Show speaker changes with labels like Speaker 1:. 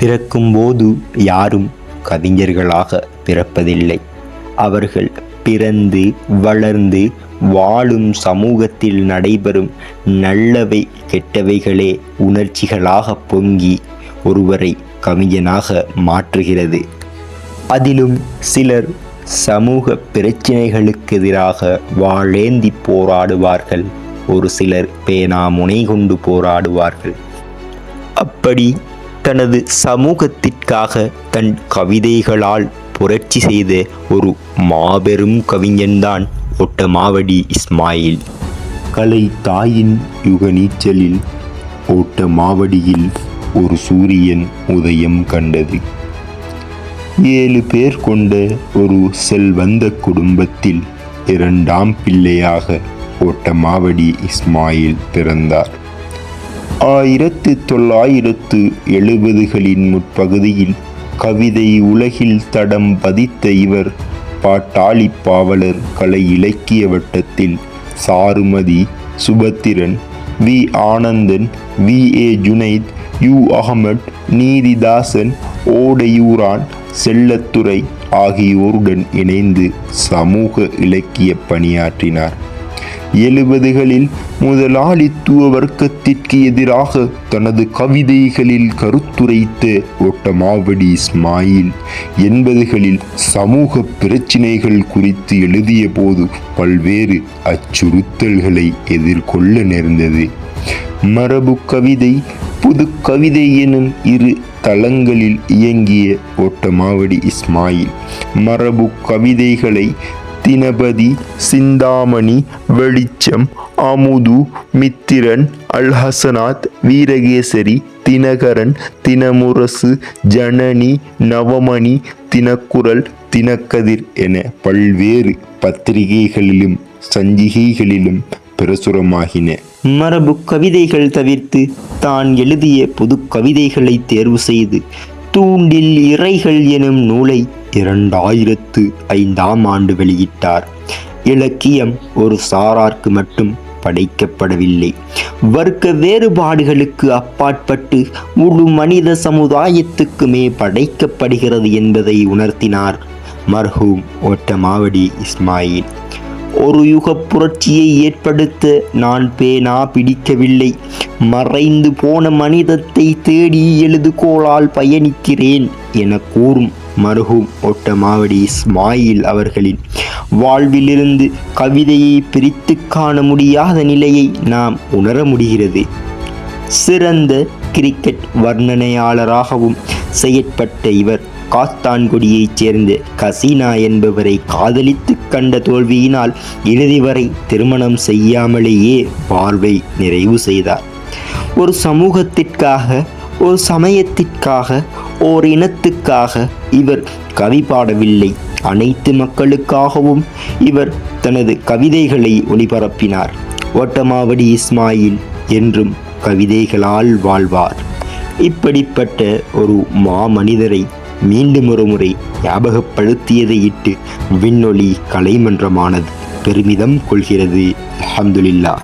Speaker 1: பிறக்கும்போது யாரும் கவிஞர்களாக பிறப்பதில்லை. அவர்கள் பிறந்து வளர்ந்து வாழும் சமூகத்தில் நடைபெறும் நல்லவை கெட்டவைகளே உணர்ச்சிகளாக பொங்கி ஒருவரை கவிஞனாக மாற்றுகிறது. அதிலும் சிலர் சமூக பிரச்சினைகளுக்கு எதிராக வாளேந்தி போராடுவார்கள். ஒரு சிலர் பேனா முனை கொண்டு போராடுவார்கள். அப்படி தனது சமூகத்திற்காக தன் கவிதைகளால் புரட்சி செய்த ஒரு மாபெரும் கவிஞன்தான் ஓட்டமாவடி இஸ்மாயில்.
Speaker 2: கலை தாயின் யுக நீச்சலில் ஓட்டமாவடியில் ஒரு சூரியன் உதயம் கண்டது. 7 பேர் கொண்ட ஒரு செல்வந்த குடும்பத்தில் 2ஆம் பிள்ளையாக ஓட்டமாவடி இஸ்மாயில் பிறந்தார். 1970களின் முற்பகுதியில் கவிதை உலகில் தடம் பதித்த இவர் பாட்டாளி பாவலர் கலை இலக்கிய வட்டத்தில் Charumathi, Subathiran, V. Anandan, V. A. Junaid, U. Ahamed, Neethidasan, Odaiyooran, Sellathurai ஆகியோருடன் இணைந்து சமூக இலக்கிய பணியாற்றினார். 70களில் முதலாளித்துவ வர்க்கத்திற்கு எதிராக தனது கவிதைகளில் கருத்துரைத்த ஓட்டமாவடி இஸ்மாயில் 80களில் சமூக பிரச்சினைகள் குறித்து எழுதிய போது பல்வேறு அச்சுறுத்தல்களை எதிர்கொள்ள நேர்ந்தது. மரபு கவிதை, புது கவிதை எனும் 2 தளங்களில் இயங்கிய ஓட்டமாவடி இஸ்மாயில் மரபு கவிதைகளை தினபதி, சிந்தாமணி, வெளிச்சம், அமுது, மித்திரன், அல்ஹசனாத், வீரகேசரி, தினகரன், தினமுரசு, ஜனனி, நவமணி, தினக்குரல், தினக்கதிர் என பல்வேறு பத்திரிகைகளிலும் சஞ்சிகைகளிலும் பிரசுரமாகின.
Speaker 1: மரபு கவிதைகள் தவிர்த்து தான் எழுதிய புது கவிதைகளை தேர்வு செய்து தூண்டில் இறைகள் எனும் நூலை 2005ஆம் ஆண்டு வெளியிட்டார். இலக்கியம் ஒரு சாரார்க்கு மட்டும் படைக்கப்படவில்லை. வர்க்க வேறுபாடுகளுக்கு அப்பாற்பட்டு முழு மனித சமுதாயத்துக்குமே படைக்கப்படுகிறது என்பதை உணர்த்தினார் மர்ஹூம் ஓட்டமாவடி இஸ்மாயில். ஒரு யுக புரட்சியை ஏற்படுத்த நான் பேனா பிடிக்கவில்லை, மறைந்து போன மனிதத்தை தேடி எழுதுகோளால் பயணிக்கிறேன் என கூறும் மர்ஹூம் ஓட்டமாவடி இஸ்மாயில் அவர்களின் வாழ்விலிருந்து கவிதையை பிரித்து காண முடியாத நிலையை நாம் உணர முடிகிறது. சிறந்த கிரிக்கெட் வர்ணனையாளராகவும் செயற்பட்ட இவர் காத்தான்குடியைச் சேர்ந்த கசீனா என்பவரை காதலித்து கண்ட தோல்வியினால் இறுதி வரை திருமணம் செய்யாமலேயே வாழ்வை நிறைவு செய்தார். ஒரு சமூகத்திற்காக, ஒரு சமயத்திற்காக, ஓர் இனத்துக்காக இவர் கவி பாடவில்லை. அனைத்து மக்களுக்காகவும் இவர் தனது கவிதைகளை ஒளிபரப்பினார். ஓட்டமாவடி இஸ்மாயில் என்றும் கவிதைகளால் வாழ்வார். இப்படிப்பட்ட ஒரு மாமனிதரை மீண்டும் ஒரு முறை ஞாபகப்படுத்தியதை இட்டு விண்ணொலி கலைமன்றமானது பெருமிதம் கொள்கிறது. அல்ஹம்துலில்லாஹ்.